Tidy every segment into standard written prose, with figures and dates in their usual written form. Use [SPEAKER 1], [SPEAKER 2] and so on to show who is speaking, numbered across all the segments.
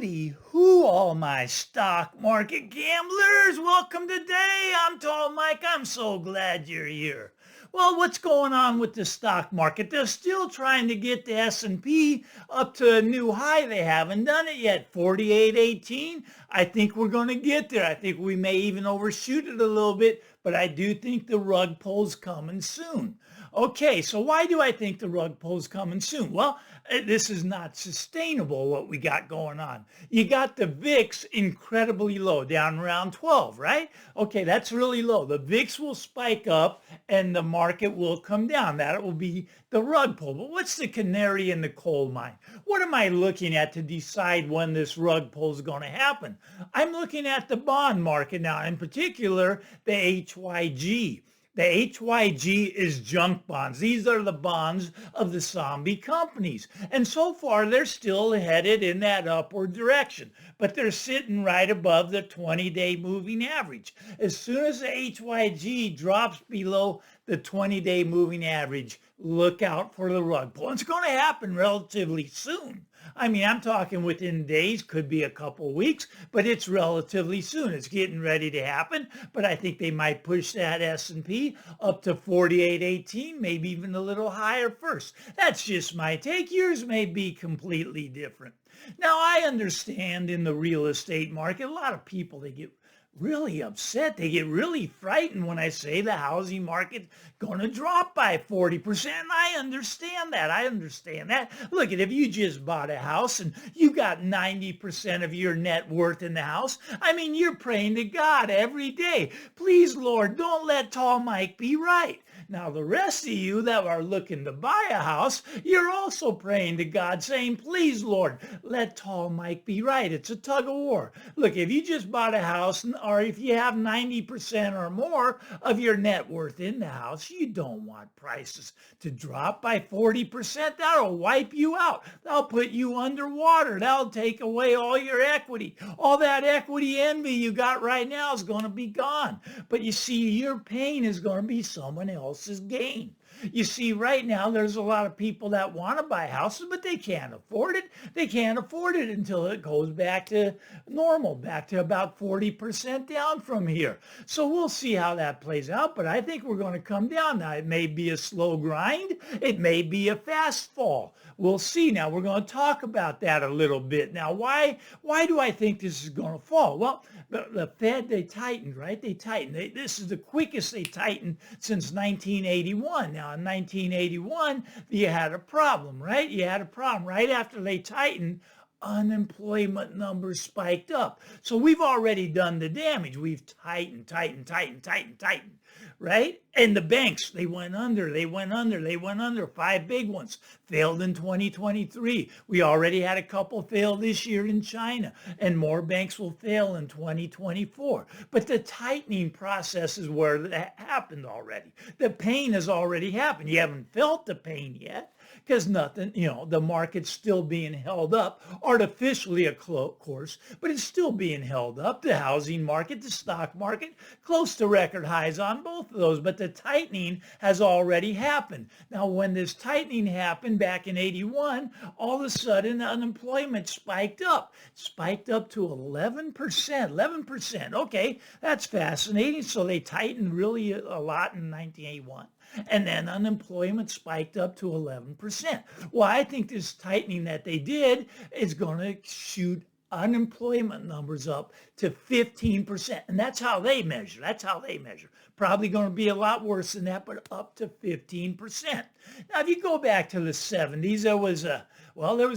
[SPEAKER 1] Howdy, who all my stock market gamblers? Welcome today. I'm Tall Mike. I'm so glad you're here. Well, what's going on with the stock market? They're still trying to get the S&P up to a new high. They haven't done it yet, 48.18. I think we're going to get there. I think we may even overshoot it a little bit, but I do think the rug pull's coming soon. Okay, so why do I think the rug pull's coming soon? Well, this is not sustainable, what we got going on. You got the VIX incredibly low, down around 12, right? Okay, that's really low. The VIX will spike up and the market will come down. That will be the rug pull. But what's the canary in the coal mine? What am I looking at to decide when this rug pull is going to happen? I'm looking at the bond market now, in particular, the HYG. The HYG is junk bonds. These are the bonds of the zombie companies. And so far, they're still headed in that upward direction. But they're sitting right above the 20-day moving average. As soon as the HYG drops below the 20-day moving average, look out for the rug pull. It's going to happen relatively soon. I mean, I'm talking within days, could be a couple weeks, but it's relatively soon. It's getting ready to happen, but I think they might push that S&P up to 48.18, maybe even a little higher first. That's just my take. Yours may be completely different. Now, I understand in the real estate market, a lot of people, they get really upset. They get really frightened when I say the housing market going to drop by 40%. I understand that. I understand that. Look, if you just bought a house and you got 90% of your net worth in the house, I mean, you're praying to God every day. Please, Lord, don't let Tall Mike be right. Now, the rest of you that are looking to buy a house, you're also praying to God saying, please, Lord, let Tall Mike be right. It's a tug of war. Look, if you just bought a house or if you have 90% or more of your net worth in the house, you don't want prices to drop by 40%. That'll wipe you out. That'll put you underwater. That'll take away all your equity. All that equity envy you got right now is going to be gone. But you see, your pain is going to be someone else's gain. You see, right now, there's a lot of people that want to buy houses, but they can't afford it. They can't afford it until it goes back to normal, back to about 40% down from here. So we'll see how that plays out, but I think we're going to come down. Now, it may be a slow grind. It may be a fast fall. We'll see. Now, we're going to talk about that a little bit. Now, why do I think this is going to fall? Well, the Fed, they tightened, right? They tightened. This is the quickest they tightened since 1981. Now, in 1981, you had a problem, right? You had a problem. Right after they tightened, unemployment numbers spiked up. So we've already done the damage. We've tightened, right? And the banks, they went under. 5 big ones failed in 2023. We already had a couple fail this year in China, and more banks will fail in 2024. But the tightening process is where that happened already. The pain has already happened. You haven't felt the pain yet because nothing, the market's still being held up, artificially, of course, but it's still being held up. The housing market, the stock market, close to record highs on both of those, but the tightening has already happened. Now, when this tightening happened back in 81, all of a sudden unemployment spiked up to 11%. 11%. Okay, that's fascinating. So they tightened really a lot in 1981. And then unemployment spiked up to 11%. Well, I think this tightening that they did is going to shoot unemployment numbers up to 15%. And that's how they measure. Probably going to be a lot worse than that, but up to 15%. Now, if you go back to the 70s, there was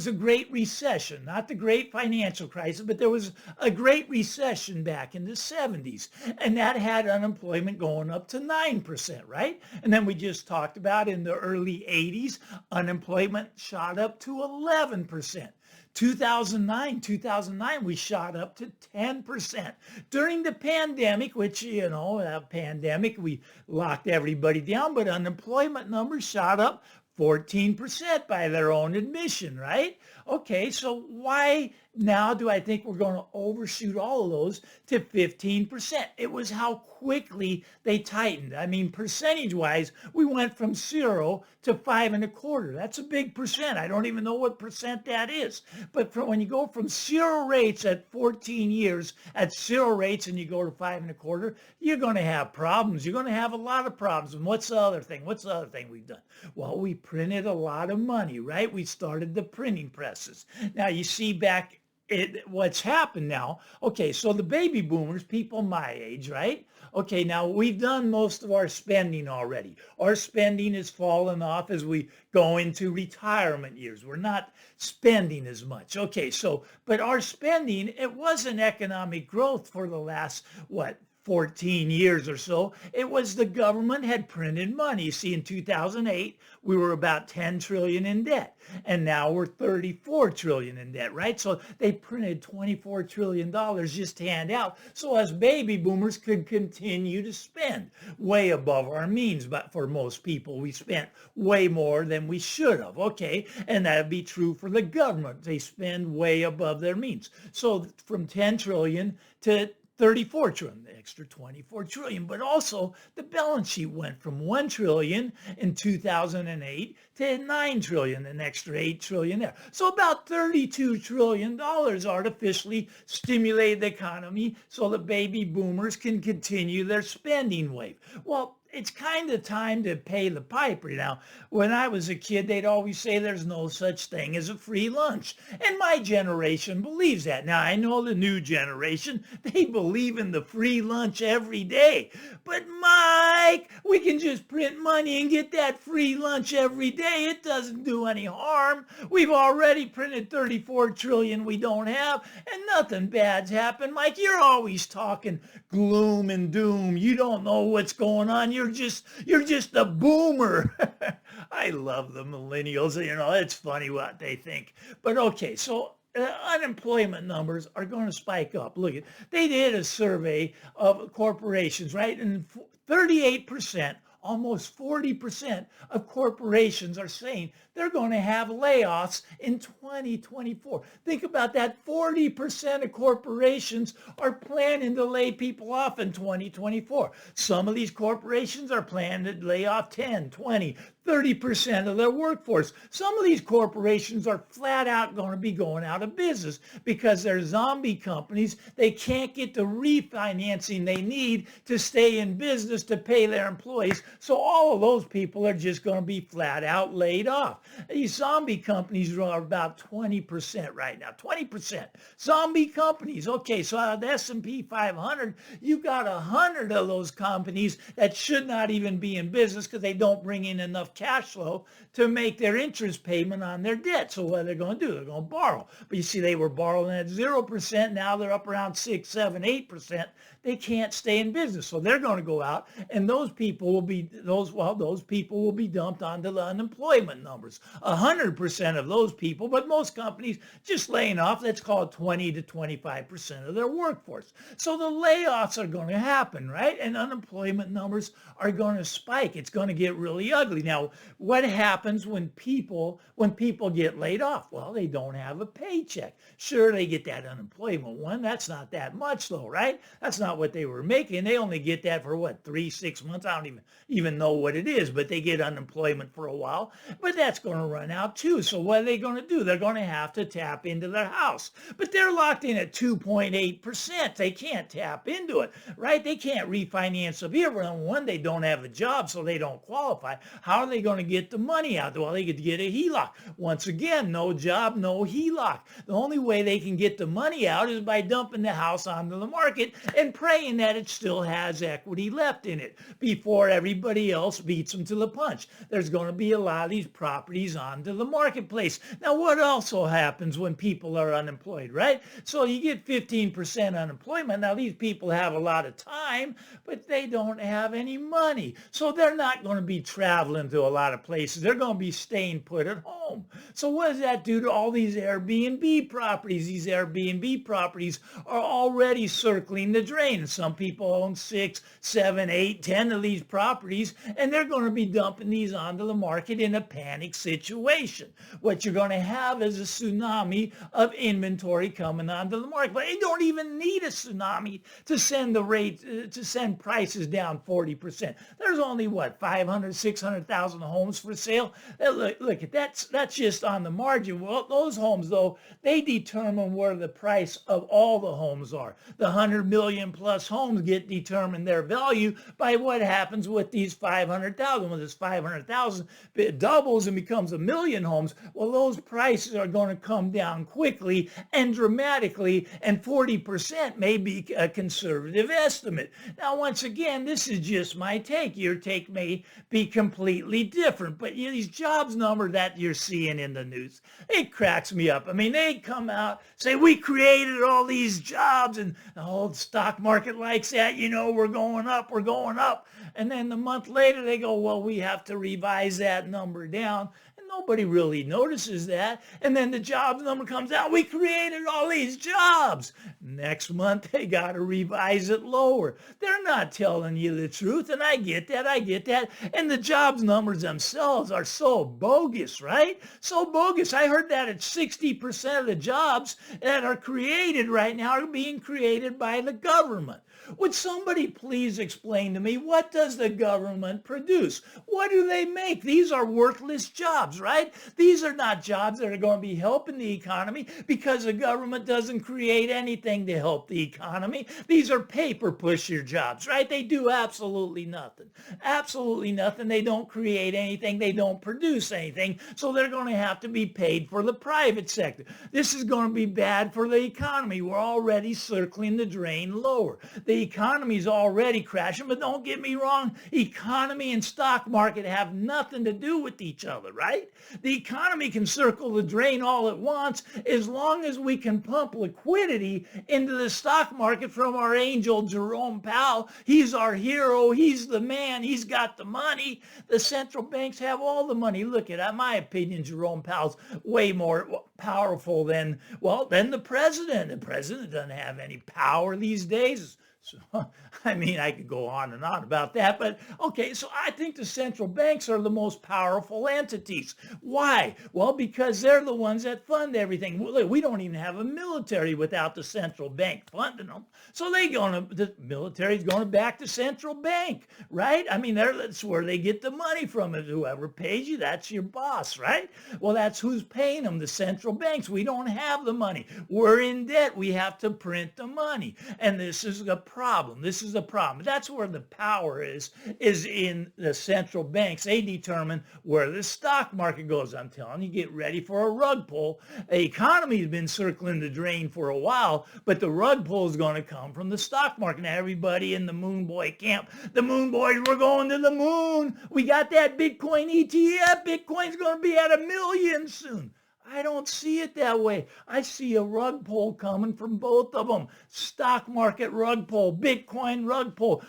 [SPEAKER 1] a great recession, not the great financial crisis, but there was a great recession back in the 70s. And that had unemployment going up to 9%, right? And then we just talked about in the early 80s, unemployment shot up to 11%. 2009, we shot up to 10%. During the pandemic, which, we locked everybody down, but unemployment numbers shot up 14% by their own admission, right? Okay, so why now do I think we're going to overshoot all of those to 15%? It was how quickly they tightened. I mean, percentage wise, we went from 0 to 5.25. That's a big percent. I don't even know what percent that is. But when you go from 0 rates at 14 years at 0 rates and you go to 5.25, you're going to have problems. You're going to have a lot of problems. And what's the other thing? What's the other thing we've done? Well, we printed a lot of money, right? We started the printing presses. Now you see back what's happened now. Okay, so the baby boomers, people my age, right? Okay, now we've done most of our spending already. Our spending has fallen off as we go into retirement years. We're not spending as much. Okay, so, but our spending, it wasn't economic growth for the last, 14 years or so. It was the government had printed money. You see, in 2008, we were about 10 trillion in debt, and now we're 34 trillion in debt, right? So they printed $24 trillion just to hand out so us baby boomers could continue to spend way above our means. But for most people, we spent way more than we should have. Okay, and that'd be true for the government. They spend way above their means. So from 10 trillion to 34 trillion, the extra 24 trillion, but also the balance sheet went from 1 trillion in 2008 to 9 trillion, an extra 8 trillion there. So about $32 trillion artificially stimulated the economy so the baby boomers can continue their spending wave. Well, it's kind of time to pay the piper. Now, when I was a kid, they'd always say there's no such thing as a free lunch. And my generation believes that. Now, I know the new generation, they believe in the free lunch every day. But Mike, we can just print money and get that free lunch every day. It doesn't do any harm. We've already printed 34 trillion we don't have, and nothing bad's happened. Mike, you're always talking gloom and doom. You don't know what's going on. You're just a boomer. I love the millennials. It's funny what they think. But okay, so unemployment numbers are going to spike up. Look, they did a survey of corporations, right? And 38%, almost 40% of corporations are saying they're going to have layoffs in 2024. Think about that. 40% of corporations are planning to lay people off in 2024. Some of these corporations are planning to lay off 10, 20, 30% of their workforce. Some of these corporations are flat out going to be going out of business because they're zombie companies. They can't get the refinancing they need to stay in business to pay their employees. So all of those people are just going to be flat out laid off. These zombie companies are about 20% right now. 20%. Zombie companies. Okay, so out of the S&P 500, you got 100 of those companies that should not even be in business because they don't bring in enough cash flow to make their interest payment on their debt. So what are they going to do? They're going to borrow. But you see, they were borrowing at 0%. Now they're up around 6, 7, 8%. They can't stay in business. So they're going to go out, and those people will be dumped onto the unemployment numbers. 100% of those people, but most companies just laying off, let's call it 20 to 25% of their workforce. So the layoffs are going to happen, right? And unemployment numbers are going to spike. It's going to get really ugly. Now, what happens when people get laid off? Well, they don't have a paycheck. Sure, they get that unemployment one. That's not that much though, right? That's not what they were making. They only get that for 3, 6 months. I don't even know what it is, but they get unemployment for a while. But that's going to run out too. So what are they going to do? They're going to have to tap into their house. But they're locked in at 2.8%. They can't tap into it, right? They can't refinance a vehicle. One, they don't have a job, so they don't qualify. How are they going to get the money out? Well, they could get a HELOC. Once again, no job, no HELOC. The only way they can get the money out is by dumping the house onto the market and praying that it still has equity left in it before everybody else beats them to the punch. There's going to be a lot of these properties onto the marketplace. Now, what also happens when people are unemployed, right? So you get 15% unemployment. Now, these people have a lot of time, but they don't have any money. So they're not going to be traveling to a lot of places. They're going to be staying put at home. So what does that do to all these Airbnb properties? These Airbnb properties are already circling the drain. Some people own 6, 7, 8, 10 of these properties, and they're going to be dumping these onto the market in a panic situation. What you're going to have is a tsunami of inventory coming onto the market. But you don't even need a tsunami to send prices down 40%. There's only what, 500, 600,000 homes for sale. Look, that's just on the margin. Well, those homes though, they determine where the price of all the homes are. The 100 million plus homes get determined their value by what happens with these 500,000. When this 500,000 doubles and becomes a million homes, well, those prices are going to come down quickly and dramatically, and 40% may be a conservative estimate. Now, once again, this is just my take. Your take may be completely different, but these jobs numbers that you're seeing in the news, it cracks me up. I mean, they come out, say, we created all these jobs, and the whole stock market likes that, we're going up, we're going up. And then the month later, they go, well, we have to revise that number down. Nobody really notices that. And then the jobs number comes out. We created all these jobs. Next month, they got to revise it lower. They're not telling you the truth. And I get that. And the jobs numbers themselves are so bogus, right? So bogus. I heard that at 60% of the jobs that are created right now are being created by the government. Would somebody please explain to me, what does the government produce? What do they make? These are worthless jobs, right? These are not jobs that are going to be helping the economy because the government doesn't create anything to help the economy. These are paper pusher jobs, right? They do absolutely nothing. Absolutely nothing. They don't create anything. They don't produce anything. So they're going to have to be paid for the private sector. This is going to be bad for the economy. We're already circling the drain lower. The economy's already crashing, but don't get me wrong, economy and stock market have nothing to do with each other, right? The economy can circle the drain all it wants as long as we can pump liquidity into the stock market from our angel Jerome Powell. He's our hero. He's the man. He's got the money. The central banks have all the money. Look at my opinion, Jerome Powell's way more powerful than the president. The president doesn't have any power these days. So, I mean, I could go on and on about that, but okay, so I think the central banks are the most powerful entities. Why? Well, because they're the ones that fund everything. We don't even have a military without the central bank funding them. So the military's going to back the central bank, right? I mean, that's where they get the money from. It. Whoever pays you, that's your boss, right? Well, that's who's paying them, the central banks. We don't have the money. We're in debt. We have to print the money. And this is the problem. This is the problem. That's where the power is in the central banks. They determine where the stock market goes. I'm telling you, get ready for a rug pull. The economy has been circling the drain for a while, but the rug pull is going to come from the stock market. Now, everybody in the moon boy camp, the moon boys, we're going to the moon. We got that Bitcoin ETF. Bitcoin's going to be at 1 million soon. I don't see it that way. I see a rug pull coming from both of them. Stock market rug pull, Bitcoin rug pull.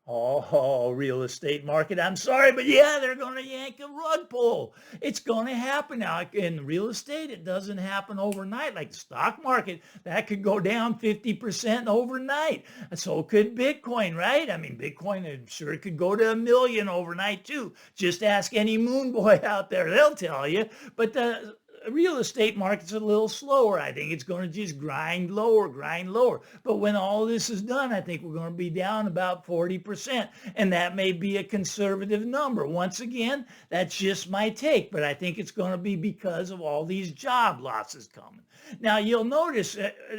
[SPEAKER 1] Oh, real estate market, I'm sorry, but yeah, they're going to yank a rug pull. It's going to happen now. In real estate, it doesn't happen overnight. Like the stock market, that could go down 50% overnight. So could Bitcoin, right? I mean, Bitcoin, I'm sure it could go to 1 million overnight too. Just ask any moon boy out there. They'll tell you. But the real estate market's a little slower. I think it's going to just grind lower. But when all this is done, I think we're going to be down about 40%. And that may be a conservative number. Once again, that's just my take. But I think it's going to be because of all these job losses coming. Now, you'll notice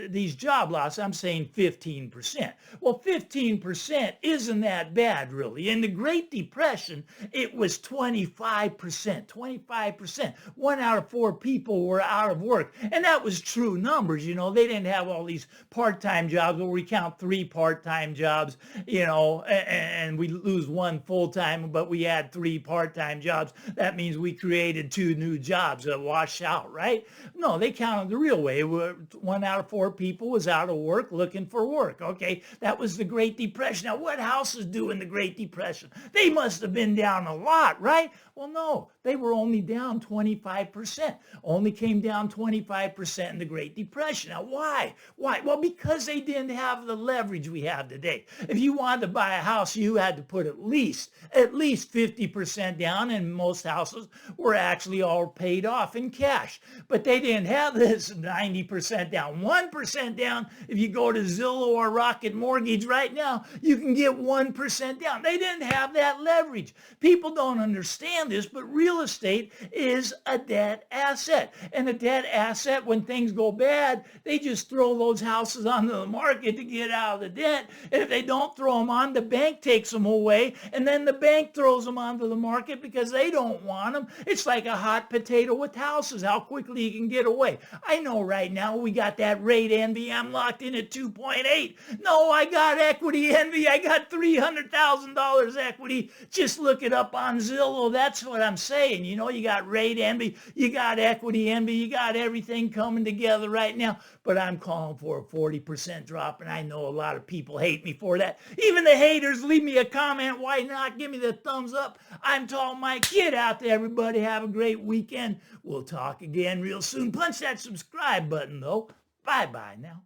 [SPEAKER 1] these job losses, I'm saying 15%. Well, 15% isn't that bad, really. In the Great Depression, it was 25%. 25%. 1 out of 4 people people were out of work. And that was true numbers. They didn't have all these part-time jobs where we count 3 part-time jobs, and we lose 1 full-time, but we had 3 part-time jobs. That means we created 2 new jobs that wash out, right? No, they counted the real way. 1 out of 4 people was out of work looking for work. Okay, that was the Great Depression. Now, what houses do in the Great Depression? They must have been down a lot, right? Well, no, they were only down 25%. Only came down 25% in the Great Depression. Now, why? Why? Well, because they didn't have the leverage we have today. If you wanted to buy a house, you had to put at least 50% down, and most houses were actually all paid off in cash. But they didn't have this 90% down. 1% down, if you go to Zillow or Rocket Mortgage right now, you can get 1% down. They didn't have that leverage. People don't understand this, but real estate is a debt asset. And a debt asset, when things go bad, they just throw those houses onto the market to get out of the debt. And if they don't throw them on, the bank takes them away, and then the bank throws them onto the market because they don't want them. It's like a hot potato with houses, how quickly you can get away. I know right now we got that rate envy. I'm locked in at 2.8. No, I got equity envy. I got $300,000 equity. Just look it up on Zillow. That's what I'm saying. You got rate envy, you got equity envy, you got everything coming together right now. But I'm calling for a 40% drop, and I know a lot of people hate me for that. Even the haters, leave me a comment. Why not? Give me the thumbs up. I'm Tall Mike. Get out there, everybody. Have a great weekend. We'll talk again real soon. Punch that subscribe button, though. Bye-bye now.